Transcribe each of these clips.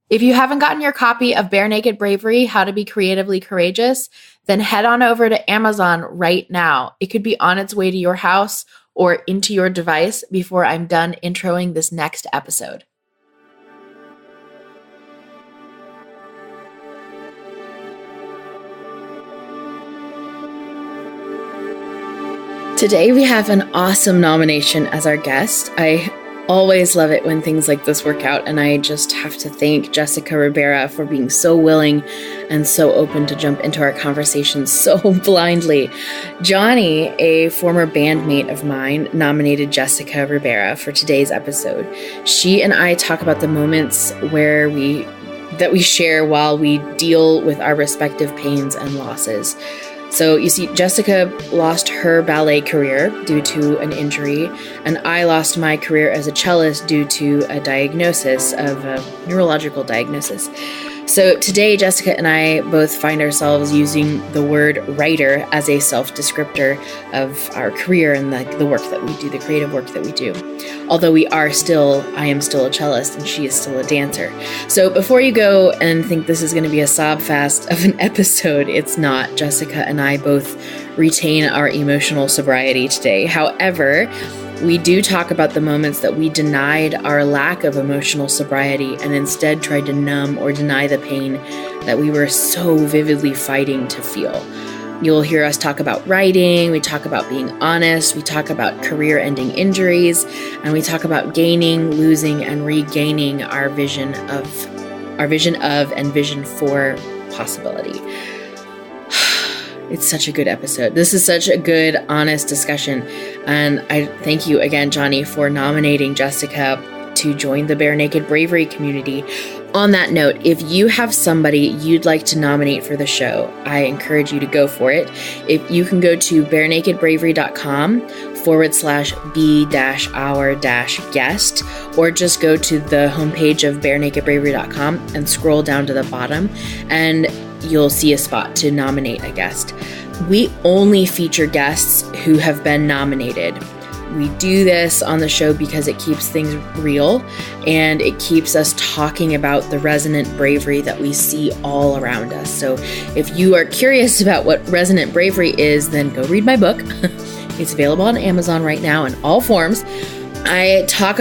If you haven't gotten your copy of Bare Naked Bravery, How to Be Creatively Courageous, then head on over to Amazon right now. It could be on its way to your house or into your device before I'm done introing this next episode. Today we have an awesome nomination as our guest. I always love it when things like this work out, and I just have to thank Jessica Rivera for being so willing and so open to jump into our conversation so blindly. Johnny, a former bandmate of mine, nominated Jessica Rivera for today's episode. She and I talk about the moments that we share while we deal with our respective pains and losses. So you see, Jessica lost her ballet career due to an injury, and I lost my career as a cellist due to a neurological diagnosis. So today, Jessica and I both find ourselves using the word writer as a self-descriptor of our career and the work that we do, the creative work that we do. Although I am still a cellist and she is still a dancer. So before you go and think this is going to be a sob fest of an episode, it's not. Jessica and I both retain our emotional sobriety today. However, we do talk about the moments that we denied our lack of emotional sobriety and instead tried to numb or deny the pain that we were so vividly fighting to feel. You'll hear us talk about writing, we talk about being honest, we talk about career-ending injuries, and we talk about gaining, losing, and regaining our vision of and vision for possibility. It's such a good episode. This is such a good, honest discussion. And I thank you again, Johnny, for nominating Jessica to join the Bare Naked Bravery community. On that note, if you have somebody you'd like to nominate for the show, I encourage you to go for it. If you can go to barenakedbravery.com/be-our-guest, or just go to the homepage of barenakedbravery.com and scroll down to the bottom, and you'll see a spot to nominate a guest. We only feature guests who have been nominated. We do this on the show because it keeps things real and it keeps us talking about the resonant bravery that we see all around us. So if you are curious about what resonant bravery is, then go read my book. It's available on Amazon right now in all forms. I talk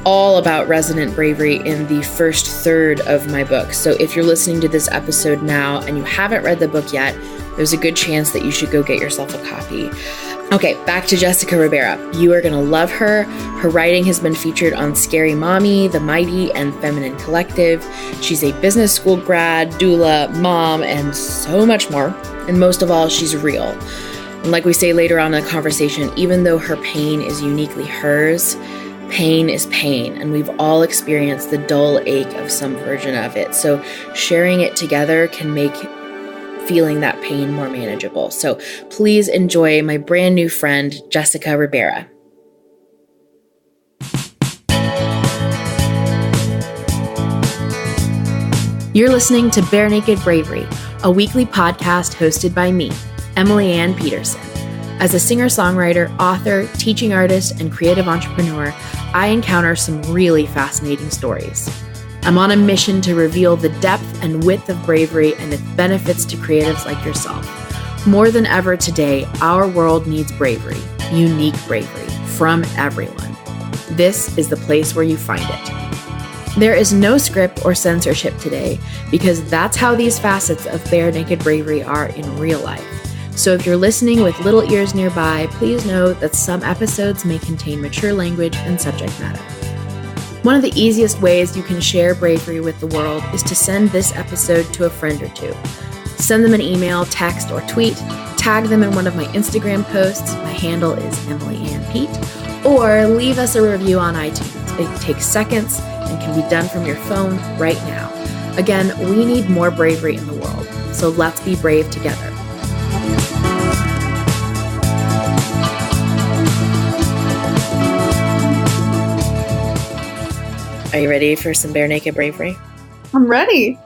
all about resonant bravery in the first third of my book. So if you're listening to this episode now and you haven't read the book yet, there's a good chance that you should go get yourself a copy. Okay, back to Jessica Rivera. You are going to love her. Her writing has been featured on Scary Mommy, The Mighty, and Feminine Collective. She's a business school grad, doula, mom, and so much more. And most of all, she's real. And like we say later on in the conversation, even though her pain is uniquely hers, pain is pain, and we've all experienced the dull ache of some version of it. So sharing it together can make feeling that pain more manageable. So please enjoy my brand new friend, Jessica Rivera. You're listening to Bare Naked Bravery, a weekly podcast hosted by me, Emily Ann Peterson. As a singer-songwriter, author, teaching artist, and creative entrepreneur, I encounter some really fascinating stories. I'm on a mission to reveal the depth and width of bravery and its benefits to creatives like yourself. More than ever today, our world needs bravery, unique bravery, from everyone. This is the place where you find it. There is no script or censorship today because that's how these facets of Bare Naked Bravery are in real life. So if you're listening with little ears nearby, please know that some episodes may contain mature language and subject matter. One of the easiest ways you can share bravery with the world is to send this episode to a friend or two. Send them an email, text, or tweet, tag them in one of my Instagram posts, my handle is Emily Ann Pete, or leave us a review on iTunes. It takes seconds and can be done from your phone right now. Again, we need more bravery in the world, so let's be brave together. Are you ready for some Bare Naked Bravery? I'm ready.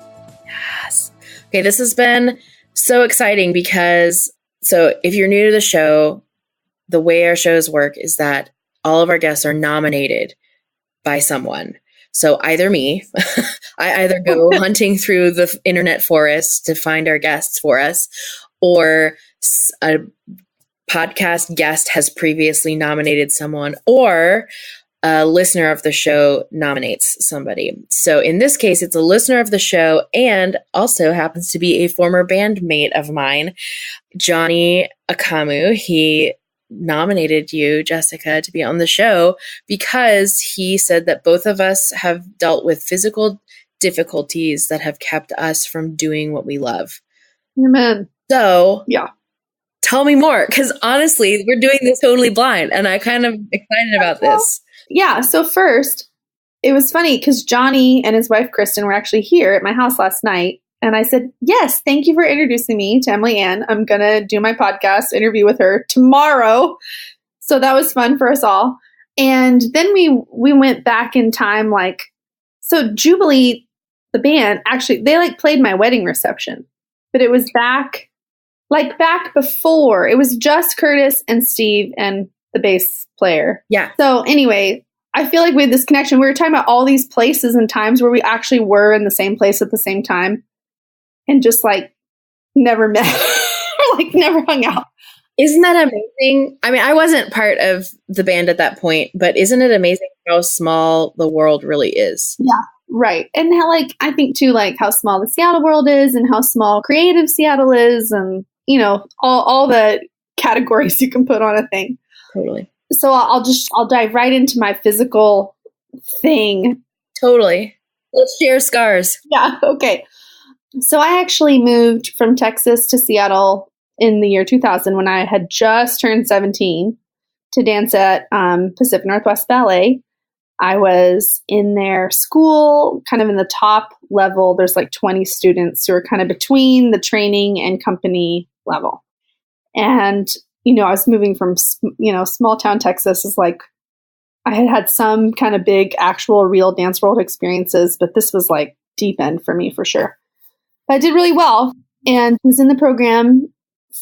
Yes. Okay, this has been so exciting because, if you're new to the show, the way our shows work is that all of our guests are nominated by someone. So either me, I either go hunting through the internet forest to find our guests for us, or a podcast guest has previously nominated someone, or a listener of the show nominates somebody. So in this case, it's a listener of the show and also happens to be a former bandmate of mine, Johnny Akamu. He nominated you, Jessica, to be on the show because he said that both of us have dealt with physical difficulties that have kept us from doing what we love. Amen. So, yeah. Tell me more, because honestly, we're doing this totally blind, and I'm kind of excited about this. Yeah. So first, it was funny because Johnny and his wife, Kristen, were actually here at my house last night. And I said, yes, thank you for introducing me to Emily Ann. I'm going to do my podcast interview with her tomorrow. So that was fun for us all. And then we went back in time, so Jubilee, the band, actually, they played my wedding reception. But it was back before. It was just Curtis and Steve and the bass player. Yeah. So anyway, I feel like we had this connection. We were talking about all these places and times where we actually were in the same place at the same time and just never met, never hung out. Isn't that amazing? I mean, I wasn't part of the band at that point, but isn't it amazing how small the world really is? Yeah, right. And how, I think too, how small the Seattle world is and how small creative Seattle is and, all the categories you can put on a thing. Totally. So I'll dive right into my physical thing. Totally. Let's share scars. Yeah. Okay. So I actually moved from Texas to Seattle in the year 2000 when I had just turned 17 to dance at Pacific Northwest Ballet. I was in their school, kind of in the top level. There's 20 students who are kind of between the training and company level. And I was moving from, small town Texas is I had some kind of big, actual, real dance world experiences, but this was deep end for me for sure. But I did really well and was in the program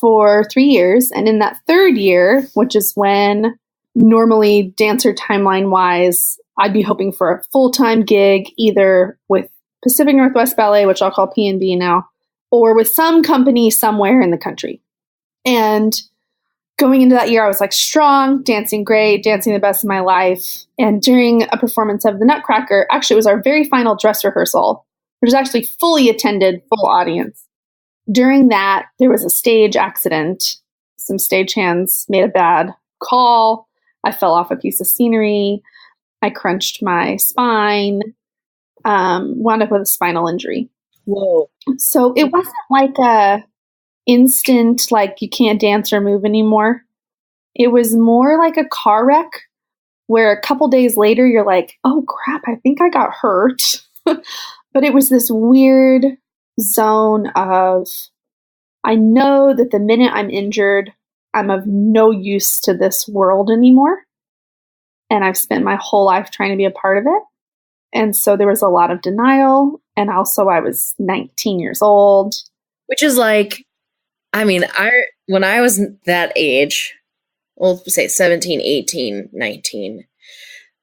for 3 years. And in that third year, which is when normally dancer timeline wise, I'd be hoping for a full-time gig, either with Pacific Northwest Ballet, which I'll call P&B now, or with some company somewhere in the country. And going into that year, I was strong, dancing great, dancing the best of my life. And during a performance of the Nutcracker, actually it was our very final dress rehearsal, which was actually fully attended, full audience. During that, there was a stage accident. Some stagehands made a bad call. I fell off a piece of scenery. I crunched my spine, wound up with a spinal injury. Whoa. So it wasn't a instant, you can't dance or move anymore. It was more like a car wreck where a couple days later you're oh crap, I think I got hurt. But it was this weird zone of, I know that the minute I'm injured, I'm of no use to this world anymore. And I've spent my whole life trying to be a part of it. And so there was a lot of denial. And also I was 19 years old. Which is when I was that age, we'll say 17, 18, 19,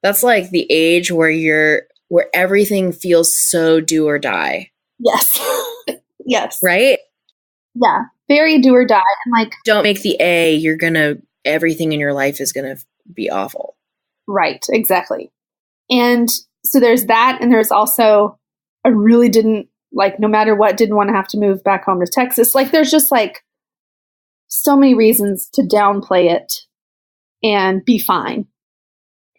that's the age where everything feels so do or die. Yes. Yes. Right? Yeah. Very do or die. And don't make the A, everything in your life is going to be awful. Right. Exactly. And so there's that. And there's also, I really didn't no matter what, didn't want to have to move back home to Texas. There's just so many reasons to downplay it and be fine.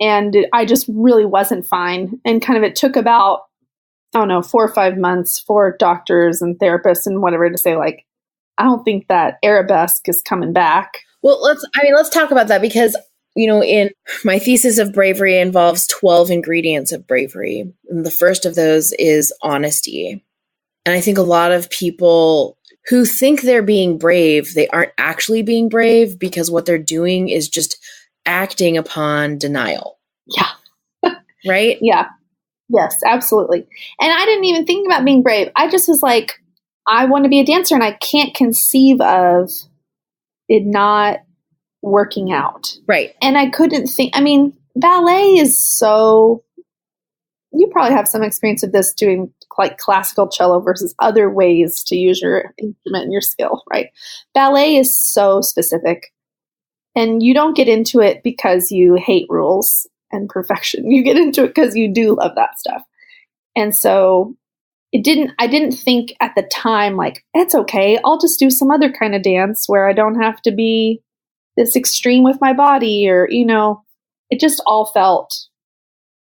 And I just really wasn't fine. And kind of it took about, 4 or 5 months for doctors and therapists and whatever to say, I don't think that arabesque is coming back. Well, let's talk about that because, in my thesis of bravery involves 12 ingredients of bravery. And the first of those is honesty. And I think a lot of people who think they're being brave, they aren't actually being brave because what they're doing is just acting upon denial. Yeah. Right? Yeah. Yes, absolutely. And I didn't even think about being brave. I just was I want to be a dancer and I can't conceive of it not working out. Right. And I couldn't think, ballet is so you probably have some experience of this doing like classical cello versus other ways to use your instrument and your skill, right? Ballet is so specific, and you don't get into it because you hate rules and perfection. You get into it because you do love that stuff. And so I didn't think at the time, like, it's okay, I'll just do some other kind of dance where I don't have to be this extreme with my body, or, it just all felt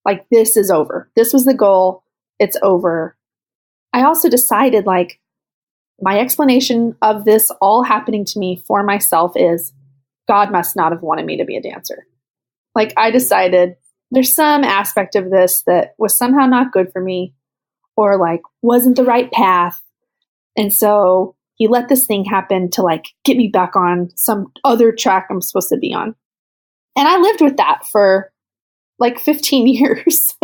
like this is over. This was the goal. It's over. I also decided, like, my explanation of this all happening to me for myself is God must not have wanted me to be a dancer. Like, I decided there's some aspect of this that was somehow not good for me, or like wasn't the right path. And so he let this thing happen to like get me back on some other track I'm supposed to be on. And I lived with that for like 15 years.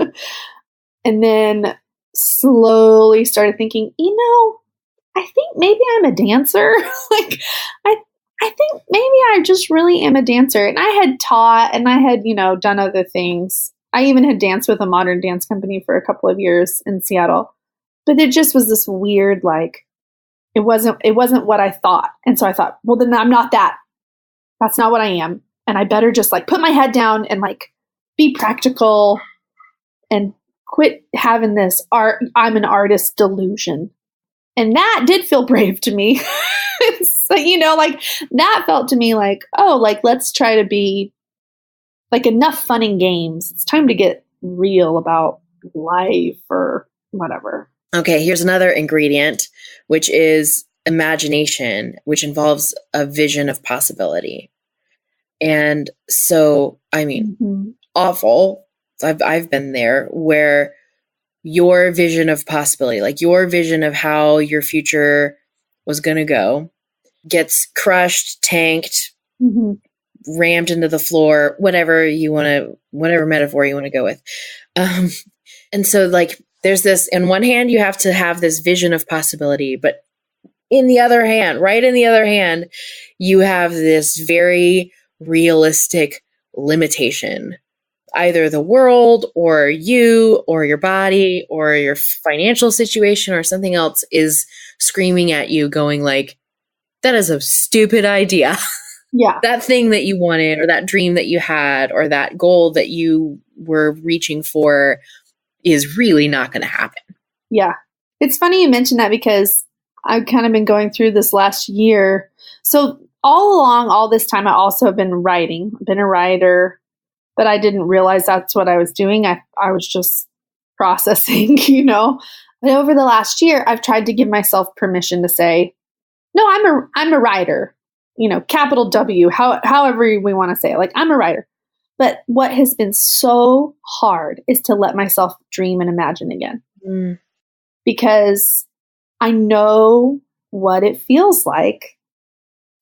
And then slowly started thinking, I think maybe I'm a dancer. Like, I think maybe I just really am a dancer. And I had taught, and I had, done other things. I even had danced with a modern dance company for a couple of years in Seattle. But it just was this weird, like, it wasn't what I thought. And so I thought, well, then I'm not that. That's not what I am. And I better just like put my head down and like be practical and quit having this I'm an artist delusion. And that did feel brave to me. So, like that felt to me like, oh, like, let's try to be like, enough fun and games. It's time to get real about life or whatever. Okay, here's another ingredient, which is imagination, which involves a vision of possibility. And so, I mean, awful. I've been there, where your vision of possibility, like your vision of how your future was going to go, gets crushed, tanked, rammed into the floor, whatever metaphor you want to go with. And so, like, there's this, on one hand, you have to have this vision of possibility, but right in the other hand, you have this very realistic limitation. Either the world or you or your body or your financial situation or something else is screaming at you, going like, that is a stupid idea. Yeah. That thing that you wanted, or that dream that you had, or that goal that you were reaching for is really not going to happen. Yeah. It's funny you mentioned that, because I've kind of been going through this last year. So all along, all this time, I also have been writing. I've been a writer, but I didn't realize that's what I was doing. I was just processing, But over the last year, I've tried to give myself permission to say, no, I'm a writer, capital W, however we want to say it. Like, I'm a writer. But what has been so hard is to let myself dream and imagine again. Because I know what it feels like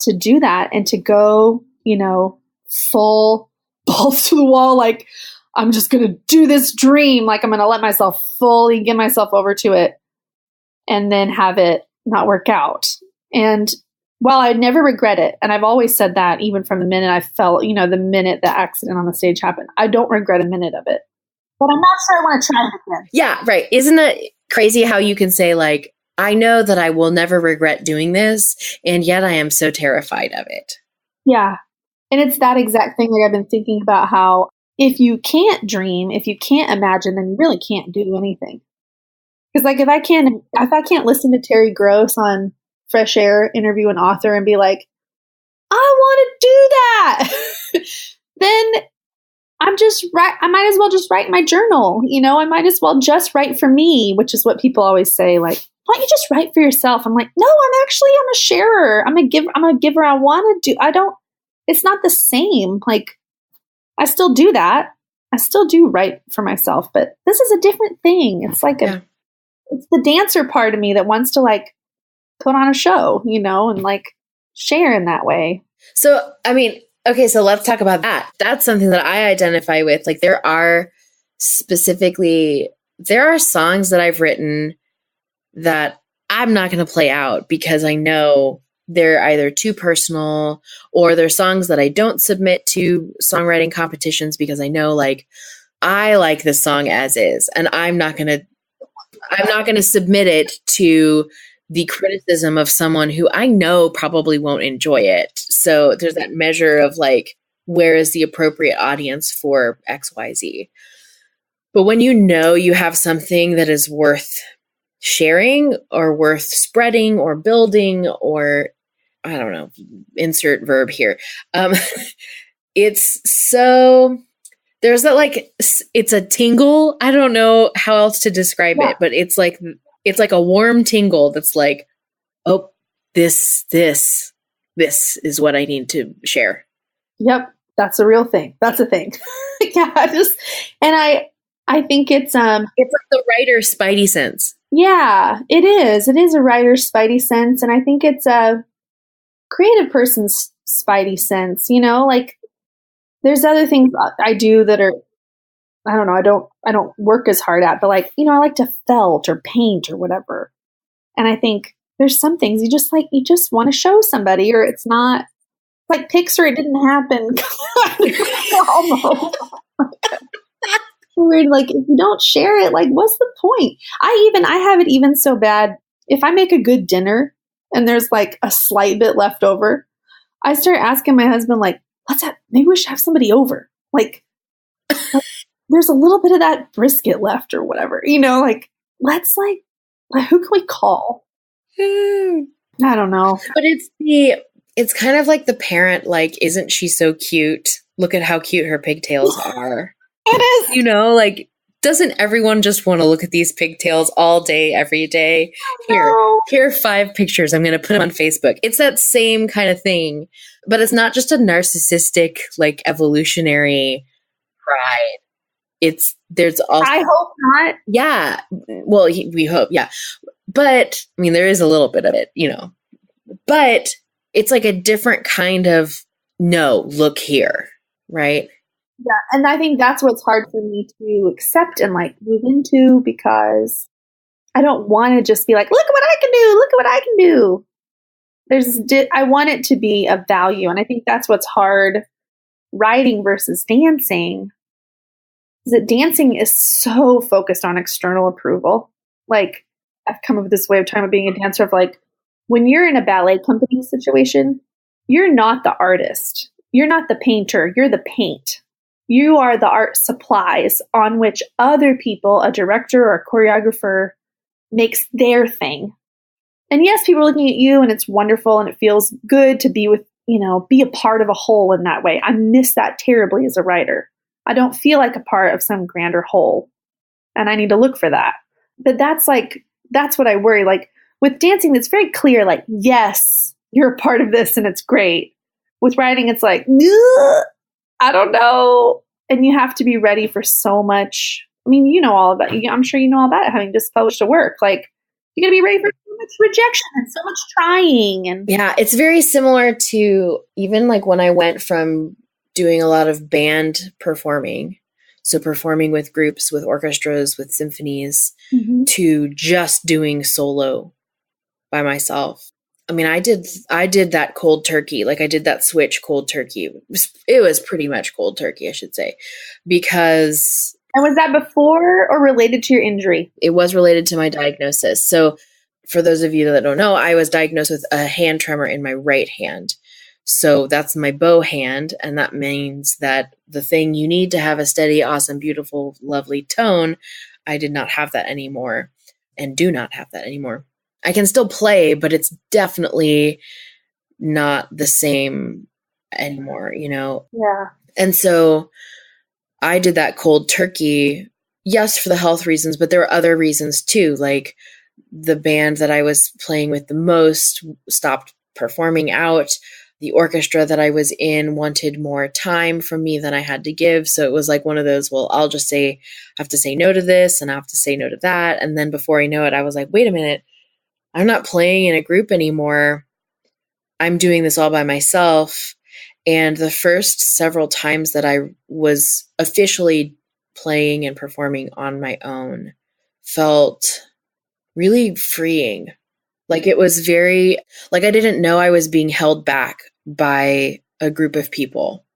to do that and to go, full balls to the wall. Like, I'm just going to do this dream. Like, I'm going to let myself fully give myself over to it, and then have it not work out. And while I never regret it, and I've always said that even from the minute I felt, the minute the accident on the stage happened, I don't regret a minute of it. But I'm not sure I want to try it again. Yeah, right. Isn't it crazy how you can say, like, I know that I will never regret doing this, and yet I am so terrified of it. Yeah. And it's that exact thing that I've been thinking about, how if you can't dream, if you can't imagine, then you really can't do anything. Because like, if I can't listen to Terry Gross on Fresh Air interview an author and be like, I want to do that, then I might as well just write my journal. I might as well just write for me, which is what people always say, like, why don't you just write for yourself? I'm like, no, I'm a sharer. I'm a giver. I want to do, it's not the same. Like, I still do that. I still do write for myself, but this is a different thing. It's like it's the dancer part of me that wants to like put on a show, and like share in that way. So, I mean, okay, so let's talk about that. That's something that I identify with. Like, there are songs that I've written that I'm not going to play out because I know they're either too personal, or they're songs that I don't submit to songwriting competitions because I know, like, I like this song as is, and I'm not going to submit it to the criticism of someone who I know probably won't enjoy it. So there's that measure of like, where is the appropriate audience for XYZ? But when you know you have something that is worth sharing or worth spreading or building, or I don't know, insert verb here. It's so, there's that like, it's a tingle. I don't know how else to describe it, but it's like a warm tingle that's like, oh, this is what I need to share. Yep. That's a real thing. That's a thing. Yeah. I think it's like the writer's spidey sense. Yeah, it is. It is a writer's spidey sense. And I think it's a creative person's spidey sense, like there's other things I do that are, I don't know, I don't work as hard at, but like, I like to felt or paint or whatever. And I think there's some things you just want to show somebody, or it's not like Pixar. It didn't happen. Almost. Weird, like if you don't share it, like what's the point? I have it even so bad. If I make a good dinner and there's like a slight bit left over, I start asking my husband, like, maybe we should have somebody over. Like there's a little bit of that brisket left or whatever, let's like who can we call? I don't know. But it's kind of like the parent, like, isn't she so cute? Look at how cute her pigtails are. It is. Like, doesn't everyone just want to look at these pigtails all day, every day? Here are 5 pictures. I'm going to put them on Facebook. It's that same kind of thing, but it's not just a narcissistic, like, evolutionary pride. There's also, I hope not. Yeah. Well, we hope. Yeah. But I mean, there is a little bit of it, but it's like a different kind of, no, look here. Right. Yeah, and I think that's what's hard for me to accept and like move into, because I don't want to just be like, look at what I can do. Look at what I can do. I want it to be of value. And I think that's what's hard writing versus dancing, is that dancing is so focused on external approval. Like I've come up with this way of talking about being a dancer of like, when you're in a ballet company situation, you're not the artist. You're not the painter. You're the paint. You are the art supplies on which other people, a director or a choreographer, makes their thing. And yes, people are looking at you and it's wonderful and it feels good to be with, be a part of a whole in that way. I miss that terribly as a writer. I don't feel like a part of some grander whole, and I need to look for that. But that's what I worry. Like with dancing, it's very clear, like, yes, you're a part of this and it's great. With writing, it's like, I don't know. And you have to be ready for so much. I mean, all about it. I'm sure you know all about it, having just published a work. Like, you got to be ready for so much rejection and so much trying. And yeah, it's very similar to even like when I went from doing a lot of band performing, so performing with groups, with orchestras, with symphonies, to just doing solo by myself. I mean, I did that cold turkey. Like I did that switch cold turkey. It was pretty much cold turkey, I should say, because. And was that before or related to your injury? It was related to my diagnosis. So for those of you that don't know, I was diagnosed with a hand tremor in my right hand. So that's my bow hand. And that means that the thing you need to have a steady, awesome, beautiful, lovely tone, I did not have that anymore and do not have that anymore. I can still play, but it's definitely not the same anymore, Yeah. And so I did that cold turkey, yes, for the health reasons, but there were other reasons too. Like the band that I was playing with the most stopped performing out. The orchestra that I was in wanted more time from me than I had to give. So it was like one of those, well, I'll just have to say no to this and I have to say no to that. And then before I know it, I was like, wait a minute. I'm not playing in a group anymore. I'm doing this all by myself. And the first several times that I was officially playing and performing on my own felt really freeing. Like it was very, like I didn't know I was being held back by a group of people.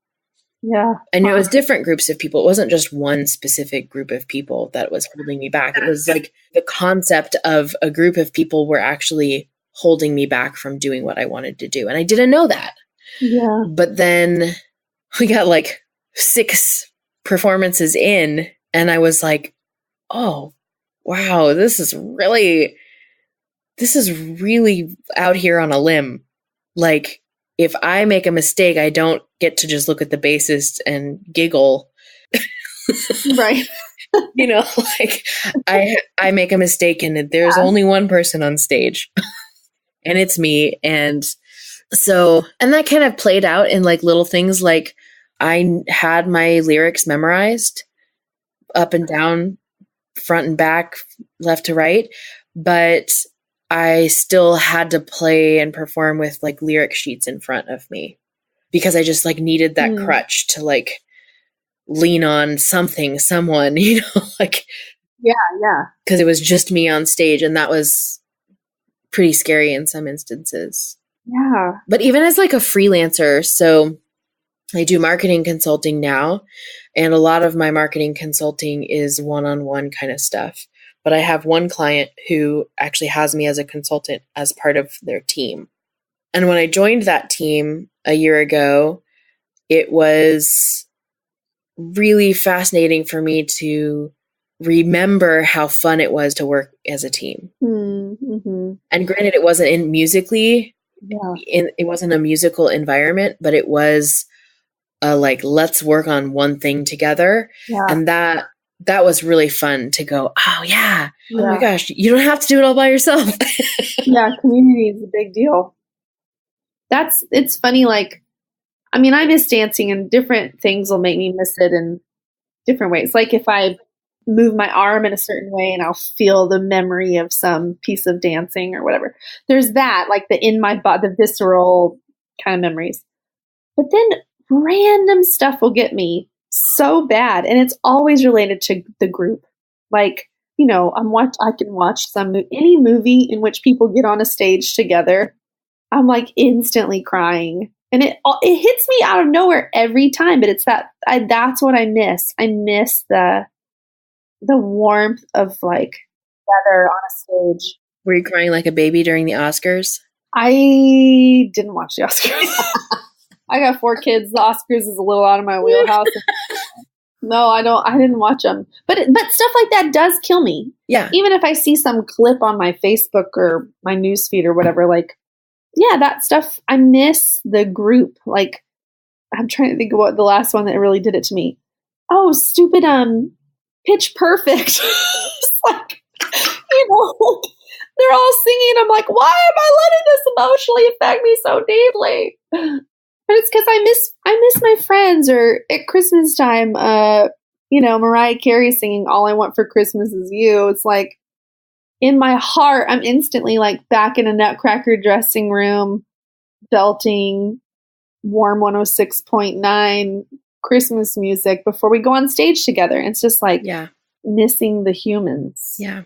Yeah. And it was different groups of people. It wasn't just one specific group of people that was holding me back. It was like the concept of a group of people were actually holding me back from doing what I wanted to do. And I didn't know that. Yeah. But then we got like 6 performances in, and I was like, oh, wow, this is really out here on a limb. Like, if I make a mistake, I don't get to just look at the bassist and giggle. Right. You know, like I make a mistake and there's only one person on stage and it's me. And so, and that kind of played out in like little things. Like I had my lyrics memorized up and down, front and back, left to right, but I still had to play and perform with like lyric sheets in front of me because I just like needed that crutch to like lean on someone, you know, like, yeah. because it was just me on stage, and that was pretty scary in some instances. Yeah. But even as like a freelancer, so I do marketing consulting now, and a lot of my marketing consulting is one-on-one kind of stuff. But I have one client who actually has me as a consultant as part of their team. And when I joined that team a year ago, it was really fascinating for me to remember how fun it was to work as a team. Mm-hmm. And granted, it wasn't it wasn't a musical environment, but it was like, let's work on one thing together. Yeah. And that was really fun to go, oh yeah, oh my gosh, you don't have to do it all by yourself. Yeah, community is a big deal. It's funny, like, I mean, I miss dancing, and different things will make me miss it in different ways. Like if I move my arm in a certain way and I'll feel the memory of some piece of dancing or whatever. There's that, like the in my body, the visceral kind of memories. But then random stuff will get me so bad, and it's always related to the group. Like, you know, I can watch any movie in which people get on a stage together. I'm like instantly crying, and it hits me out of nowhere every time. But it's that's what I miss. I miss the warmth of like together on a stage. Were you crying like a baby during the Oscars? I didn't watch the Oscars. I got 4 kids. The Oscars is a little out of my wheelhouse. No, I didn't watch them. But stuff like that does kill me. Yeah. Even if I see some clip on my Facebook or my newsfeed or whatever, like, yeah, that stuff, I miss the group. Like, I'm trying to think of what the last one that really did it to me. Oh, stupid, Pitch Perfect. It's like, you know, they're all singing. I'm like, why am I letting this emotionally affect me so deeply? But it's because I miss my friends. Or at Christmas time, you know, Mariah Carey singing "All I Want for Christmas Is You." It's like, in my heart, I'm instantly like back in a Nutcracker dressing room, belting warm 106.9 Christmas music before we go on stage together. It's just like missing the humans. Yeah.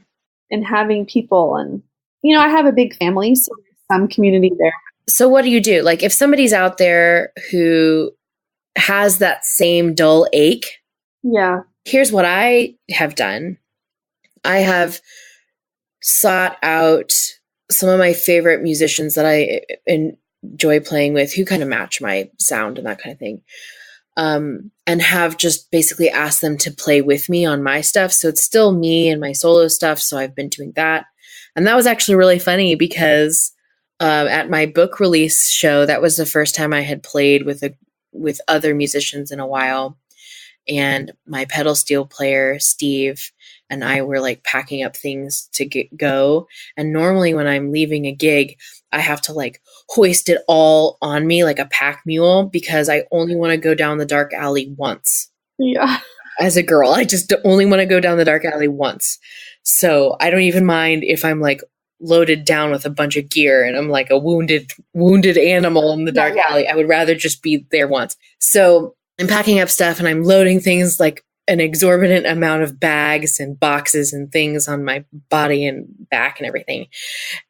And having people. And, you know, I have a big family, so there's some community there. So what do you do? Like, if somebody's out there who has that same dull ache, here's what I have done. I have sought out some of my favorite musicians that I enjoy playing with, who kind of match my sound and that kind of thing. And have just basically asked them to play with me on my stuff. So it's still me and my solo stuff. So I've been doing that. And that was actually really funny because at my book release show, that was the first time I had played with other musicians in a while. And my pedal steel player, Steve, and I were like packing up things to go. And normally when I'm leaving a gig, I have to like hoist it all on me like a pack mule because I only want to go down the dark alley once. Yeah. As a girl, I just only want to go down the dark alley once. So I don't even mind if I'm like loaded down with a bunch of gear and I'm like a wounded animal in the dark alley. I would rather just be there once. So I'm packing up stuff and I'm loading things like an exorbitant amount of bags and boxes and things on my body and back and everything.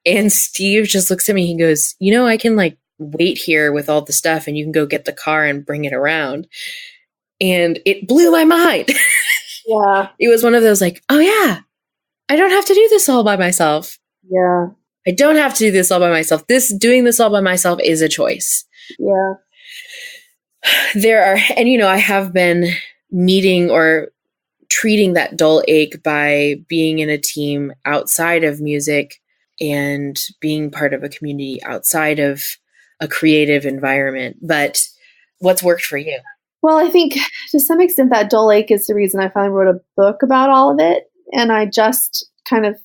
And Steve just looks at me. He goes, you know, I can like wait here with all the stuff and you can go get the car and bring it around. And it blew my mind. Yeah. It was one of those like, oh yeah, I don't have to do this all by myself. Yeah. I don't have to do this all by myself. Doing this all by myself is a choice. Yeah. And I have been meeting or treating that dull ache by being in a team outside of music and being part of a community outside of a creative environment. But what's worked for you? Well, I think to some extent that dull ache is the reason I finally wrote a book about all of it. And I just kind of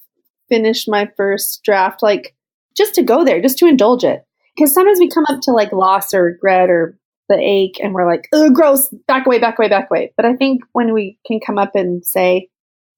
finished my first draft, like just to go there, just to indulge it. Because sometimes we come up to like loss or regret or the ache and we're like, oh, gross, back away, back away, back away. But I think when we can come up and say,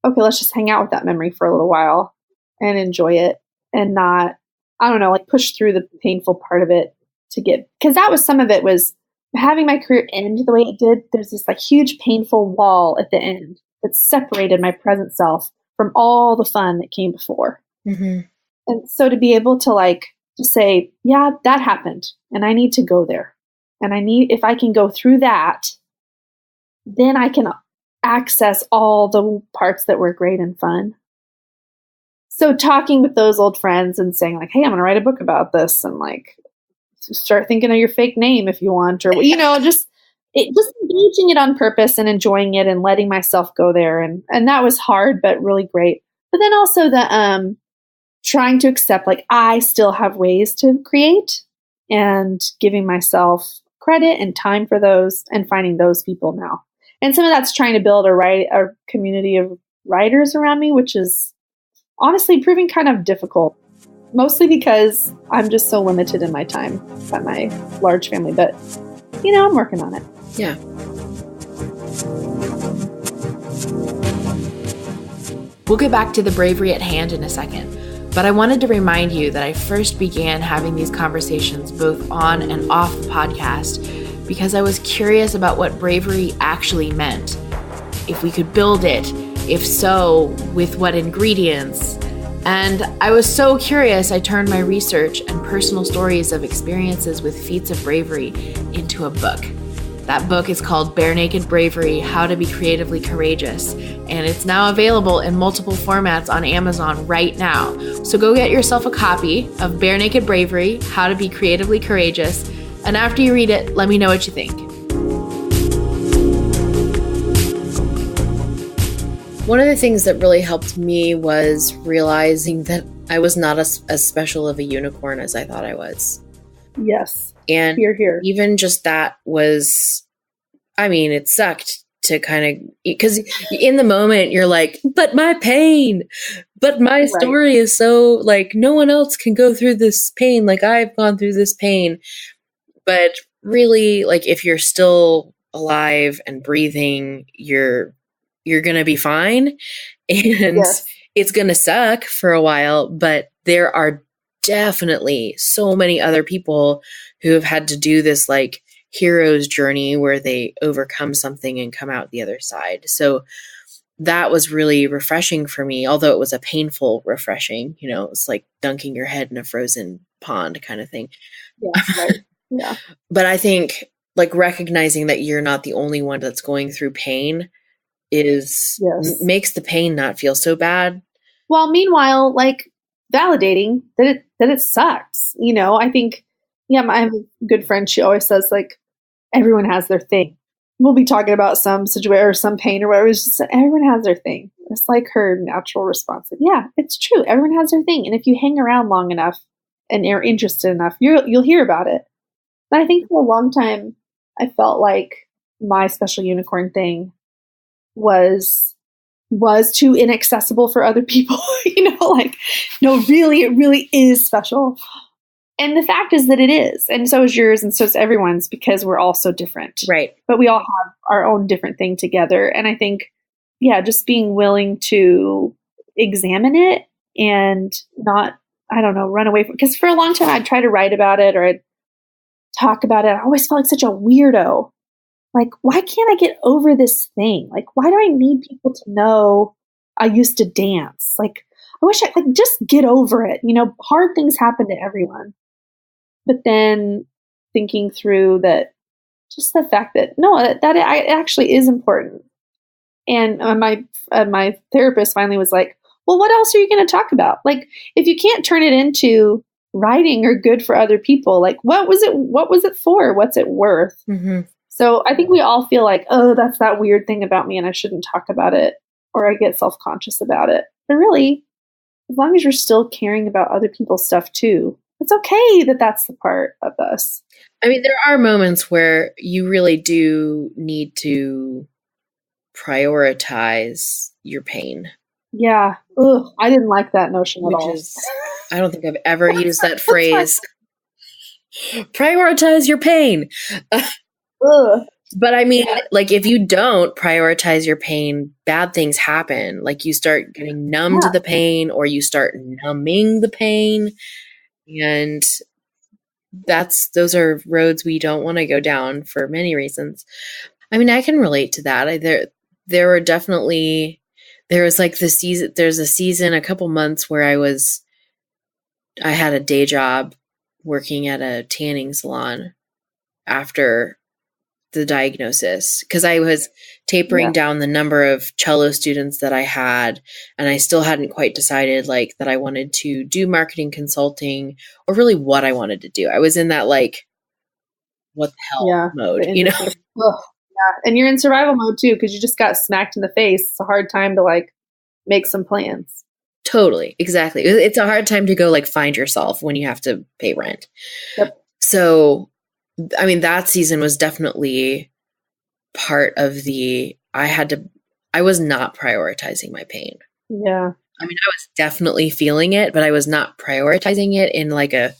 okay, let's just hang out with that memory for a little while and enjoy it and not, I don't know, like push through the painful part of it to get, because that was some of it was having my career end the way it did. There's this like huge painful wall at the end that separated my present self from all the fun that came before. Mm-hmm. And so to be able to like just say, yeah, that happened and I need to go there. And if I can go through that, then I can access all the parts that were great and fun. So talking with those old friends and saying like, hey, I'm going to write a book about this and like start thinking of your fake name if you want, or, just engaging it on purpose and enjoying it and letting myself go there. And that was hard, but really great. But then also the, trying to accept like I still have ways to create and giving myself credit and time for those and finding those people now. And some of that's trying to build a community of writers around me, which is honestly proving kind of difficult, mostly because I'm just so limited in my time by my large family. But, I'm working on it. Yeah. We'll get back to the bravery at hand in a second. But I wanted to remind you that I first began having these conversations both on and off the podcast because I was curious about what bravery actually meant. If we could build it, if so, with what ingredients. And I was so curious, I turned my research and personal stories of experiences with feats of bravery into a book. That book is called Bare Naked Bravery, How to Be Creatively Courageous, and it's now available in multiple formats on Amazon right now. So go get yourself a copy of Bare Naked Bravery, How to Be Creatively Courageous, and after you read it, let me know what you think. One of the things that really helped me was realizing that I was not as special of a unicorn as I thought I was. Yes. And here. Even just that was, it sucked to kind of, because in the moment you're like, but my pain, but my story is so like, no one else can go through this pain like I've gone through this pain. But really, like, if you're still alive and breathing, you're going to be fine. And It's going to suck for a while, but there are definitely so many other people who have had to do this like hero's journey where they overcome something and come out the other side. So that was really refreshing for me, although it was a painful refreshing, it's like dunking your head in a frozen pond kind of thing. Yeah, right. Yeah. But I think like recognizing that you're not the only one that's going through pain makes the pain not feel so bad. Well, meanwhile, like validating that it sucks. I think, I have a good friend. She always says like, everyone has their thing. We'll be talking about some situation or some pain or whatever. It's just everyone has their thing. It's like her natural response. Like, yeah, it's true. Everyone has their thing. And if you hang around long enough and you're interested enough, you'll hear about it. But I think for a long time, I felt like my special unicorn thing was too inaccessible for other people. No, really, it really is special. And the fact is that it is. And so is yours and so is everyone's because we're all so different. Right. But we all have our own different thing together. And I think, just being willing to examine it and not, run away from it. Because for a long time, I'd try to write about it or I'd talk about it. I always felt like such a weirdo. Like, why can't I get over this thing? Like, why do I need people to know I used to dance? Like, I wish I could just get over it. Hard things happen to everyone. But then thinking through that just the fact that, no, that it actually is important. And my therapist finally was like, well, what else are you going to talk about? Like, if you can't turn it into writing or good for other people, like, what was it for? What's it worth? Mm-hmm. So I think we all feel like, oh, that's that weird thing about me and I shouldn't talk about it, or I get self-conscious about it. But really, as long as you're still caring about other people's stuff too, it's okay that that's the part of us. I mean, there are moments where you really do need to prioritize your pain. Yeah. Ugh, I didn't like that notion at all. I don't think I've ever used that phrase. Prioritize your pain. Ugh. But I mean, like, if you don't prioritize your pain, bad things happen. Like, you start getting numb to the pain, or you start numbing the pain. And those are roads we don't want to go down for many reasons. I mean, I can relate to that. There were definitely, there's a season, a couple months where I had a day job working at a tanning salon after the diagnosis, because I was tapering down the number of cello students that I had, and I still hadn't quite decided like that I wanted to do marketing consulting or really what I wanted to do. I was in that like, what the hell mode, you know? Ugh. Yeah. And you're in survival mode too, because you just got smacked in the face. It's a hard time to like make some plans. Totally. Exactly. It's a hard time to go like find yourself when you have to pay rent. Yep. So, I mean, that season was definitely part of I was not prioritizing my pain. Yeah. I mean, I was definitely feeling it, but I was not prioritizing it in like a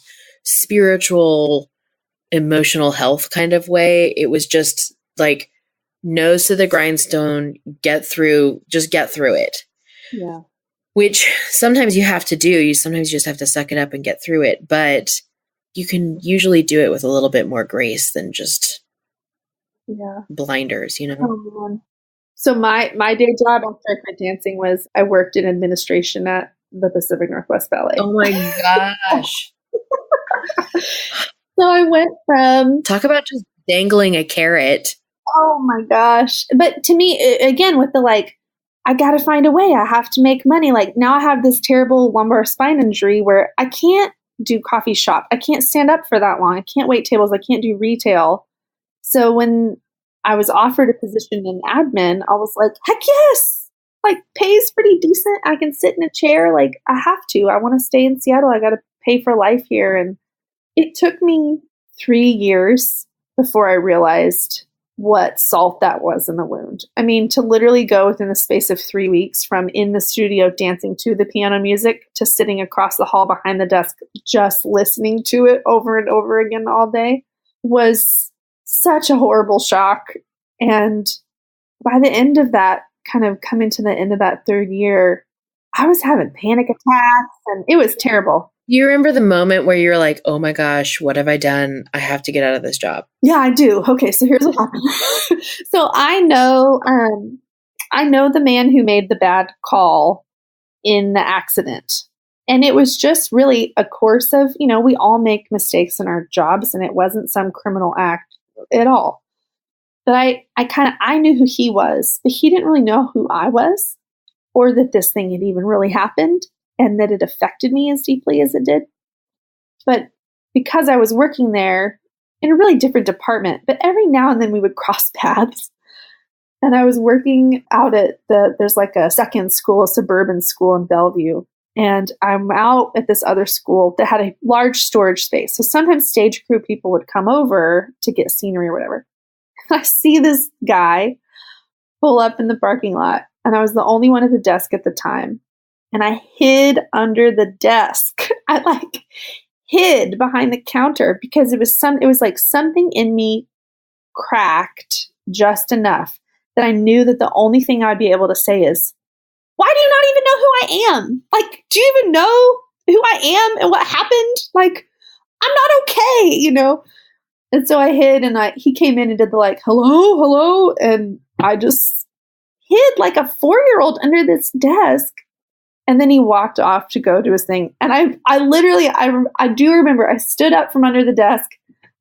spiritual, emotional health kind of way. It was just like nose to the grindstone, just get through it. Yeah. Which sometimes you have to do. You sometimes just have to suck it up and get through it. But you can usually do it with a little bit more grace than just blinders, you know? Oh, man. So my day job after I quit dancing was I worked in administration at the Pacific Northwest Ballet. Oh my gosh. So I went from... Talk about just dangling a carrot. Oh my gosh. But to me, again, with the like, I got to find a way. I have to make money. Like now I have this terrible lumbar spine injury where I can't do coffee shop. I can't stand up for that long. I can't wait tables. I can't do retail. So when I was offered a position in admin, I was like, heck yes. Like pay's pretty decent. I can sit in a chair. Like I have to. I want to stay in Seattle. I got to pay for life here. And it took me 3 years before I realized what salt that was in the wound. I mean, to literally go within the space of 3 weeks from in the studio dancing to the piano music to sitting across the hall behind the desk, just listening to it over and over again all day was such a horrible shock. And by the end of that, kind of coming to the end of that 3rd year, I was having panic attacks and it was terrible. You remember the moment where you're like, oh my gosh, what have I done? I have to get out of this job. Yeah, I do. Okay, so here's what happened. So I know the man who made the bad call in the accident. And it was just really a course of, we all make mistakes in our jobs, and it wasn't some criminal act at all. But I knew who he was, but he didn't really know who I was, or that this thing had even really happened and that it affected me as deeply as it did. But because I was working there in a really different department, but every now and then we would cross paths. And I was working out at there's like a second school, a suburban school in Bellevue. And I'm out at this other school that had a large storage space. So sometimes stage crew people would come over to get scenery or whatever. I see this guy pull up in the parking lot, and I was the only one at the desk at the time. And I hid under the desk. I hid behind the counter because it was like something in me cracked just enough that I knew that the only thing I'd be able to say is, why do you not even know who I am? Like, do you even know who I am and what happened? Like, I'm not okay, And so I hid, and he came in and did the hello. And I just hid like a 4-year-old under this desk. And then he walked off to go do his thing. And I literally do remember I stood up from under the desk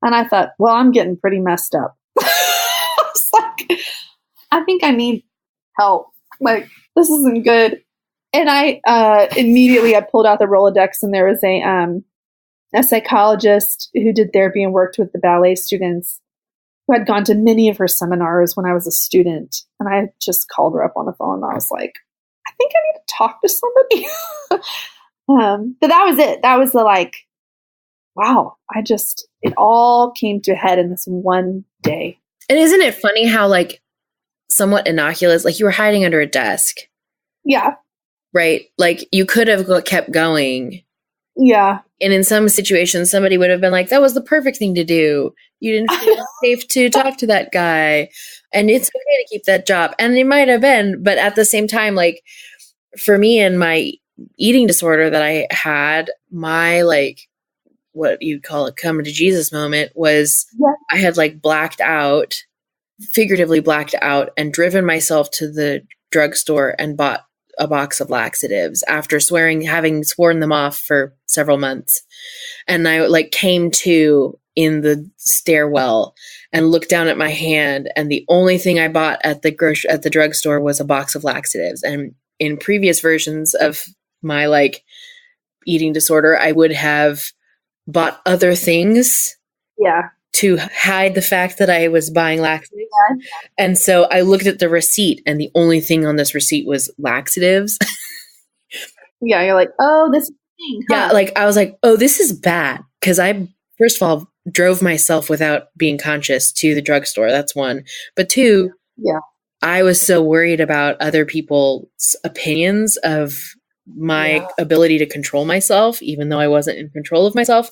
and I thought, well, I'm getting pretty messed up. like, I think I need help. Like, this isn't good. And I immediately I pulled out the Rolodex, and there was a psychologist who did therapy and worked with the ballet students who had gone to many of her seminars when I was a student. And I just called her up on the phone, and I was like, I think I need to talk to somebody. But that was it. That was the like, wow, it all came to a head in this one day. And isn't it funny how like somewhat innocuous, like you were hiding under a desk. Yeah. Right? Like you could have kept going. Yeah. And in some situations, somebody would have been like, that was the perfect thing to do. You didn't feel safe to talk to that guy. And it's okay to keep that job. And it might have been, but at the same time, like for me and my eating disorder that I had, my like, what you'd call a come to Jesus moment was I had like blacked out, figuratively blacked out, and driven myself to the drugstore and bought a box of laxatives after having sworn them off for several months. And I like came to in the stairwell and looked down at my hand, and the only thing I bought at the drugstore was a box of laxatives. And in previous versions of my like eating disorder, I would have bought other things. Yeah. To hide the fact that I was buying laxatives. Yeah. And so I looked at the receipt, and the only thing on this receipt was laxatives. Yeah, you're like, oh, this is the thing. Huh? Yeah, like I was like, oh, this is bad. Because I, first of all, drove myself without being conscious to the drugstore. That's one. But two, I was so worried about other people's opinions of my ability to control myself, even though I wasn't in control of myself.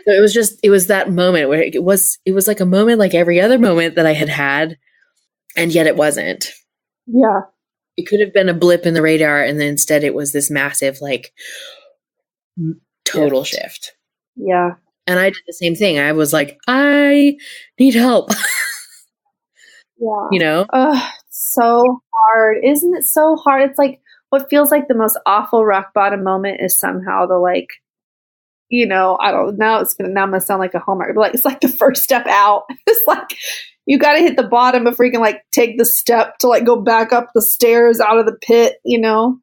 So it was that moment where it was like a moment like every other moment that I had, and yet it wasn't. Yeah. It could have been a blip in the radar, and then instead it was this massive, like, total shift. Yeah. And I did the same thing. I was like, I need help. Yeah. You know? It's so hard. Isn't it so hard? It's like what feels like the most awful rock bottom moment is somehow the like, you know, I don't now I'm gonna sound like a homer, but like it's like the first step out. It's like you gotta hit the bottom before you can like take the step to like go back up the stairs out of the pit, you know?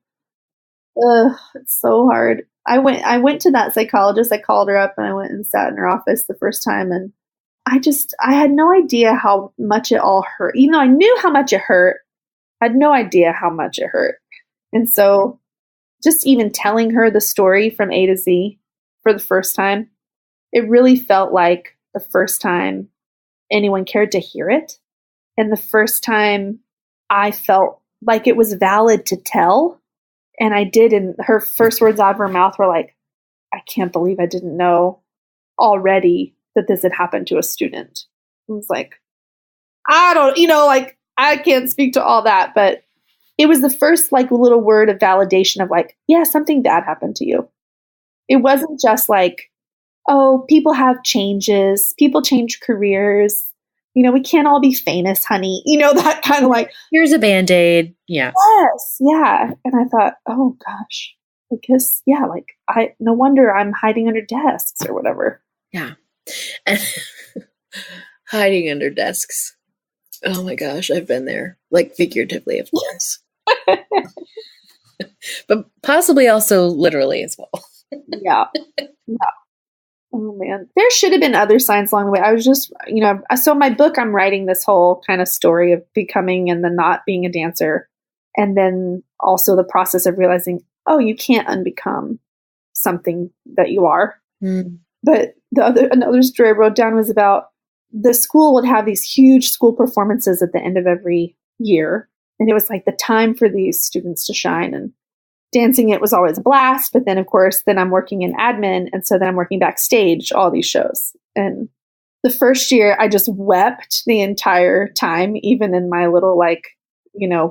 It's so hard. I went to that psychologist. I called her up and I went and sat in her office the first time, and I had no idea how much it all hurt. Even though I knew how much it hurt, I had no idea how much it hurt. And so just even telling her the story from A to Z for the first time, it really felt like the first time anyone cared to hear it. And the first time I felt like it was valid to tell. And I did. And her first words out of her mouth were like, I can't believe I didn't know already that this had happened to a student. I was like, I can't speak to all that, but it was the first like little word of validation of like, yeah, something bad happened to you. It wasn't just like, oh, people have changes, people change careers. You know, we can't all be famous, honey. You know, that kind of like, here's a Band-Aid. Yeah. Yes. Yeah. And I thought, oh gosh, I guess, yeah, like no wonder I'm hiding under desks or whatever. Yeah. And hiding under desks. Oh my gosh, I've been there. Like figuratively, of course. But possibly also literally as well. Yeah. Oh man, there should have been other signs along the way. I was just, so in my book, I'm writing this whole kind of story of becoming and then not being a dancer. And then also the process of realizing, oh, you can't unbecome something that you are. Mm. But another story I wrote down was about the school would have these huge school performances at the end of every year. And it was like the time for these students to shine, and dancing it was always a blast. But then of course, then I'm working in admin. And so then I'm working backstage, all these shows. And the first year I just wept the entire time, even in my little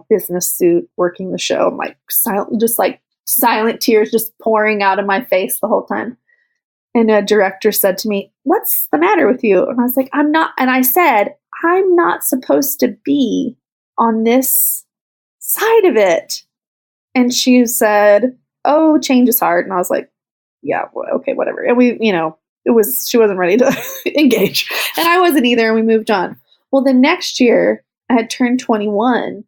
business suit working the show. I'm like silent tears just pouring out of my face the whole time. And a director said to me, "What's the matter with you?" And I was like, "I'm not." And I said, "I'm not supposed to be on this side of it." And she said, "Oh, change is hard." And I was like, "Yeah, okay, whatever." And we, she wasn't ready to engage, and I wasn't either. And we moved on. Well, the next year I had turned 21,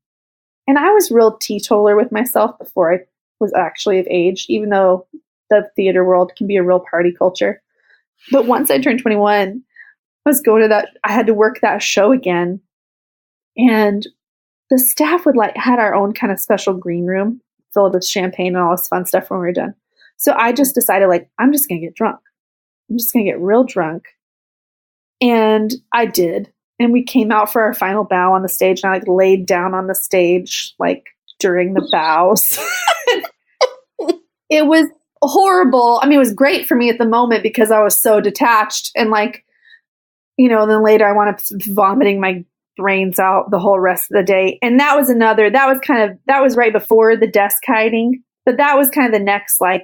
and I was real teetotaler with myself before I was actually of age, even though the theater world can be a real party culture. But once I turned 21, I was going to I had to work that show again. And the staff had our own kind of special green room filled with champagne and all this fun stuff when we were done. So I just decided, I'm just going to get drunk. I'm just going to get real drunk. And I did. And we came out for our final bow on the stage, and I laid down on the stage, during the bows. It was horrible. I mean, it was great for me at the moment because I was so detached, and then later I wound up vomiting my brains out the whole rest of the day. And that was right before the desk hiding, but that was kind of the next, I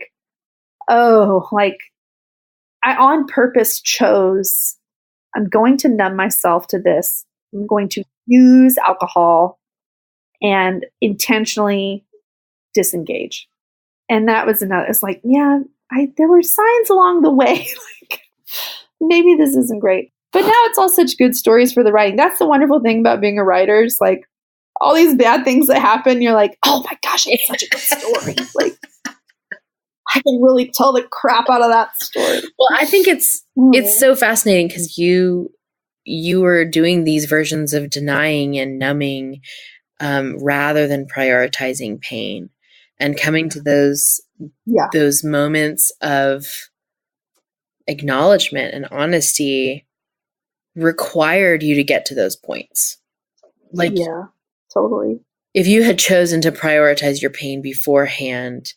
on purpose chose, I'm going to numb myself to this. I'm going to use alcohol and intentionally disengage. And that was another, it's there were signs along the way, maybe this isn't great. But now it's all such good stories for the writing. That's the wonderful thing about being a writer. It's all these bad things that happen, you're like, oh my gosh, it's such a good story. I can really tell the crap out of that story. Well, I think it's so fascinating because you were doing these versions of denying and numbing rather than prioritizing pain, and coming to those moments of acknowledgement and honesty required you to get to those points. Yeah, totally. If you had chosen to prioritize your pain beforehand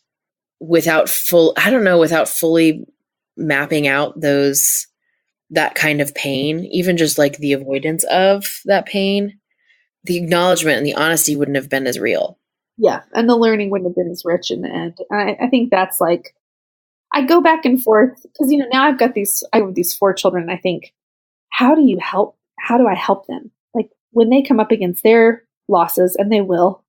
without fully mapping out that kind of pain, even just the avoidance of that pain, the acknowledgement and the honesty wouldn't have been as real. Yeah. And the learning wouldn't have been as rich in the end. And I think that's I go back and forth because, now I have these 4 children. And I think, how do I help them? When they come up against their losses, and they will,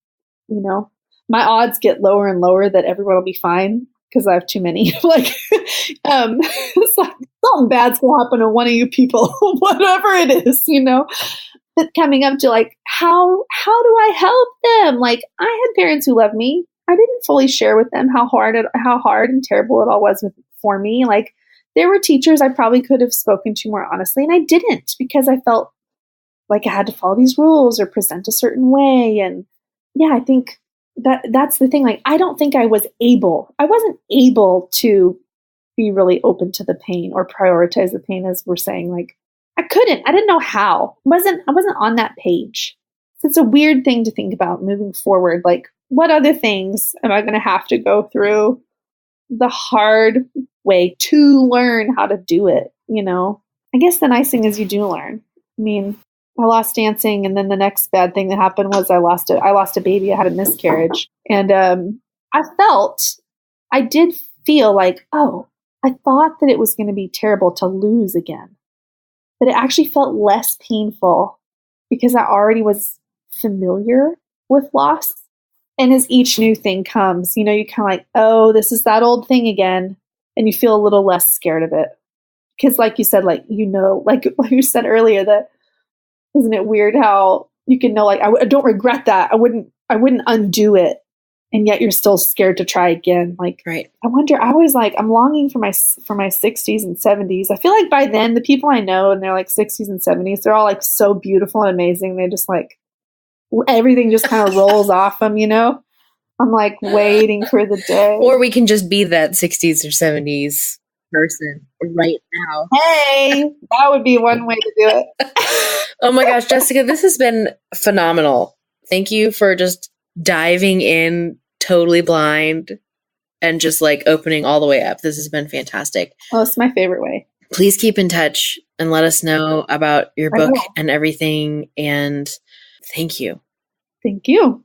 my odds get lower and lower that everyone will be fine because I have too many. It's something bad's going to happen to one of you people, whatever it is, But coming up to how do I help them? I had parents who loved me. I didn't fully share with them how hard and terrible it all was for me. There were teachers I probably could have spoken to more honestly, and I didn't because I felt like I had to follow these rules or present a certain way. And yeah, I think that's the thing. I don't think I wasn't able to be really open to the pain or prioritize the pain, as we're saying. I didn't know how. I wasn't on that page. So it's a weird thing to think about moving forward. What other things am I going to have to go through the hard way to learn how to do it? I guess the nice thing is you do learn. I mean, I lost dancing, and then the next bad thing that happened was I lost a baby. I had a miscarriage, and I did feel I thought that it was going to be terrible to lose again, but it actually felt less painful because I already was familiar with loss. And as each new thing comes, you kind of oh, this is that old thing again, and you feel a little less scared of it because, like you said, like you said earlier, that. Isn't it weird how you can know, I don't regret that. I wouldn't undo it. And yet you're still scared to try again. Right. I wonder, I always I'm longing for my 60s and 70s. I feel like by then the people I know in their 60s and 70s, they're all so beautiful and amazing. They just everything just kind of rolls off them, I'm waiting for the day. Or we can just be that 60s or 70s person right now. Hey, that would be one way to do it. Oh my gosh, Jessica, this has been phenomenal. Thank you for just diving in totally blind and just opening all the way up. This has been fantastic. Oh, it's my favorite way. Please keep in touch and let us know about your book and everything. And thank you. Thank you.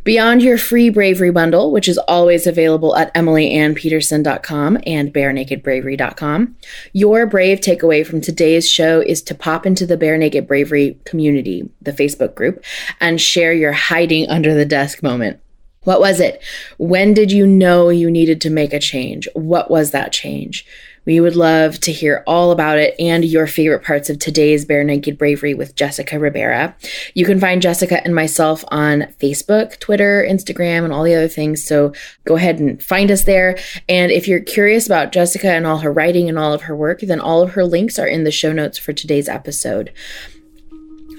Beyond your free bravery bundle, which is always available at emilyannpeterson.com and barenakedbravery.com, your brave takeaway from today's show is to pop into the Bare Naked Bravery community, the Facebook group, and share your hiding under the desk moment. What was it? When did you know you needed to make a change? What was that change? We would love to hear all about it and your favorite parts of today's Bare Naked Bravery with Jessica Ribera. You can find Jessica and myself on Facebook, Twitter, Instagram, and all the other things. So go ahead and find us there. And if you're curious about Jessica and all her writing and all of her work, then all of her links are in the show notes for today's episode.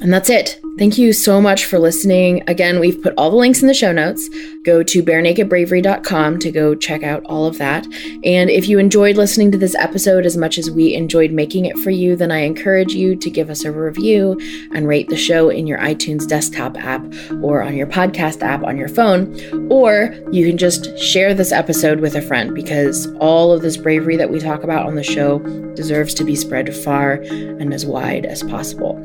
And that's it. Thank you so much for listening. Again, we've put all the links in the show notes. Go to barenakedbravery.com to go check out all of that. And if you enjoyed listening to this episode as much as we enjoyed making it for you, then I encourage you to give us a review and rate the show in your iTunes desktop app or on your podcast app on your phone. Or you can just share this episode with a friend, because all of this bravery that we talk about on the show deserves to be spread far and as wide as possible.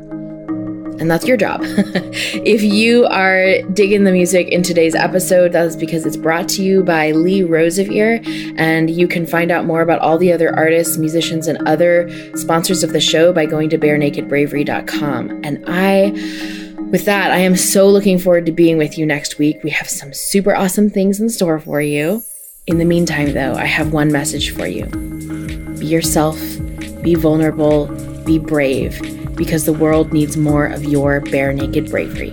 And that's your job. If you are digging the music in today's episode, that is because it's brought to you by Lee Rosevere, and you can find out more about all the other artists, musicians, and other sponsors of the show by going to barenakedbravery.com. And with that, I am so looking forward to being with you next week. We have some super awesome things in store for you. In the meantime, though, I have one message for you. Be yourself, be vulnerable, be brave, because the world needs more of your bare naked bravery.